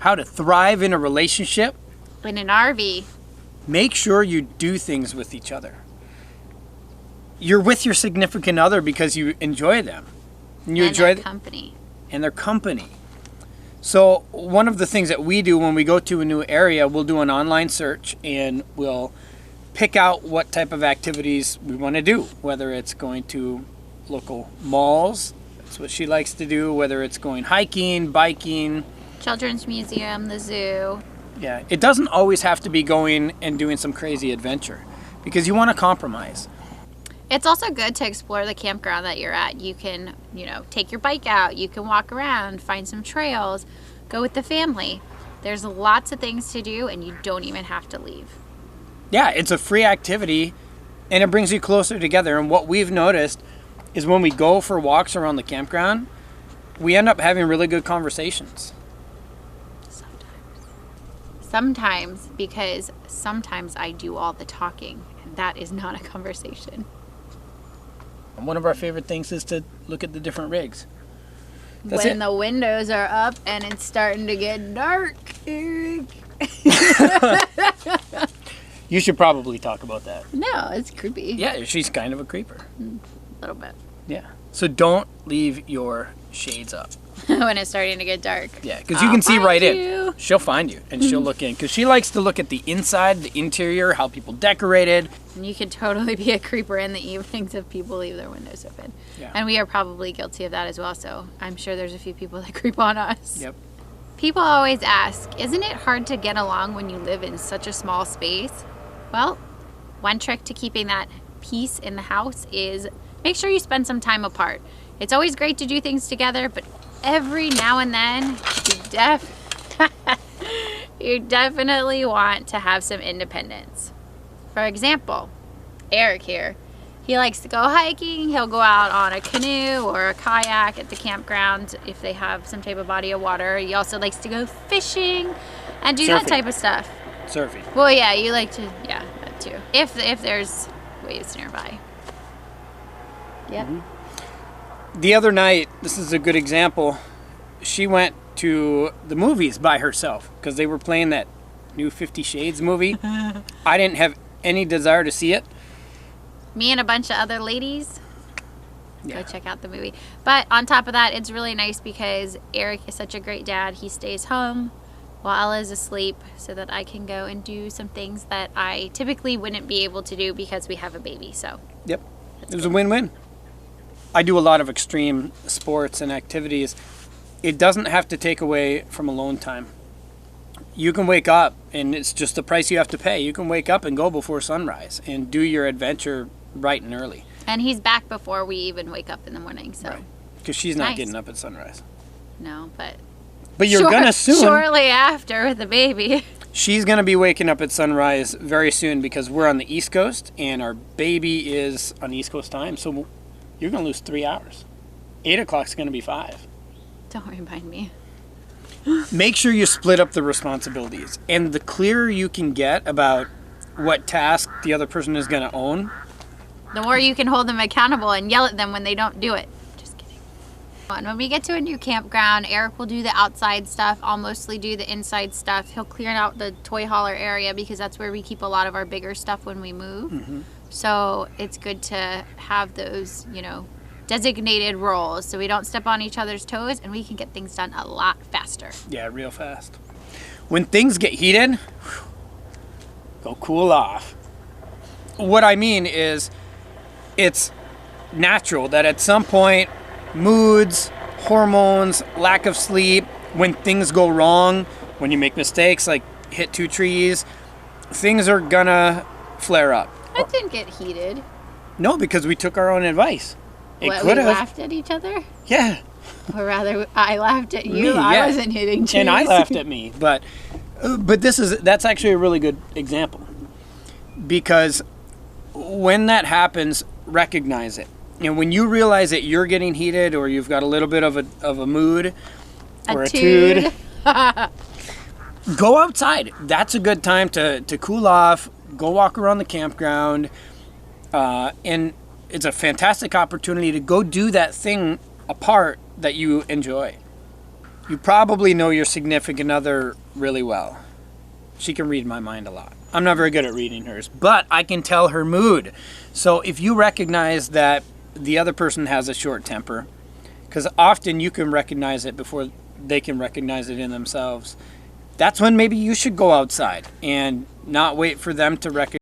how to thrive in a relationship. In an RV. Make sure you do things with each other. You're with your significant other because you enjoy them. And you enjoy their company. And their company. So one of the things that we do when we go to a new area, we'll do an online search and we'll pick out what type of activities we want to do, whether it's going to local malls, that's what she likes to do, whether it's going hiking, biking, children's museum, the zoo. Yeah, it doesn't always have to be going and doing some crazy adventure because you want to compromise. It's also good to explore the campground that you're at. You can, take your bike out, you can walk around, find some trails, go with the family. There's lots of things to do and you don't even have to leave. Yeah, it's a free activity and it brings you closer together. And what we've noticed is when we go for walks around the campground, we end up having really good conversations. Sometimes, because sometimes I do all the talking and that is not a conversation. And one of our favorite things is to look at the different rigs. That's when the windows are up and it's starting to get dark, Eric. You should probably talk about that. No, it's creepy. Yeah, she's kind of a creeper. A little bit. Yeah. So don't leave your shades up. When it's starting to get dark. Yeah, because you can see right you. in. She'll find you and she'll look in because she likes to look at the inside, the interior, how people decorated. And you can totally be a creeper in the evenings if people leave their windows open. Yeah. And we are probably guilty of that as well, so I'm sure there's a few people that creep on us. Yep. People always ask, isn't it hard to get along when you live in such a small space? Well, one trick to keeping that peace in the house is make sure you spend some time apart. It's always great to do things together, but every now and then, you definitely want to have some independence. For example, Eric here, he likes to go hiking. He'll go out on a canoe or a kayak at the campground if they have some type of body of water. He also likes to go fishing and do that type of stuff. Surfing. Well, yeah, you like to, yeah, that too. If there's waves nearby. Yep. Mm-hmm. The other night, this is a good example, she went to the movies by herself because they were playing that new 50 Shades movie. I didn't have any desire to see it. Me and a bunch of other ladies go check out the movie. But on top of that, it's really nice because Eric is such a great dad. He stays home while Ella is asleep so that I can go and do some things that I typically wouldn't be able to do because we have a baby. So yep, it was a win-win. I do a lot of extreme sports and activities. It doesn't have to take away from alone time. You can wake up and it's just the price you have to pay. You can wake up and go before sunrise and do your adventure bright and early. And he's back before we even wake up in the morning, so. Right. Because she's not getting up at sunrise. No, but you're gonna soon. Shortly after with the baby. She's gonna be waking up at sunrise very soon because we're on the East Coast and our baby is on East Coast time. So you're gonna lose 3 hours. 8 o'clock's gonna be 5. Don't remind me. Make sure you split up the responsibilities. And the clearer you can get about what task the other person is gonna own, the more you can hold them accountable and yell at them when they don't do it. Just kidding. And when we get to a new campground, Eric will do the outside stuff. I'll mostly do the inside stuff. He'll clear out the toy hauler area because that's where we keep a lot of our bigger stuff when we move. Mm-hmm. So it's good to have those, designated roles so we don't step on each other's toes and we can get things done a lot faster. Yeah, real fast. When things get heated, go cool off. What I mean is it's natural that at some point moods, hormones, lack of sleep, when things go wrong, when you make mistakes like hit 2 trees, things are gonna flare up. That didn't get heated. No, because we took our own advice. We laughed at each other? Yeah. Or rather, I laughed at you. Me, yeah. I wasn't hitting trees. And I laughed at me. But that's actually a really good example. Because when that happens, recognize it. When you realize that you're getting heated or you've got a little bit of a mood or a tude, go outside. That's a good time to cool off, go walk around the campground, and it's a fantastic opportunity to go do that thing apart that you enjoy. You probably know your significant other really well. She can read my mind a lot. I'm not very good at reading hers, but I can tell her mood. So if you recognize that the other person has a short temper, because often you can recognize it before they can recognize it in themselves, that's when maybe you should go outside and not wait for them to recognize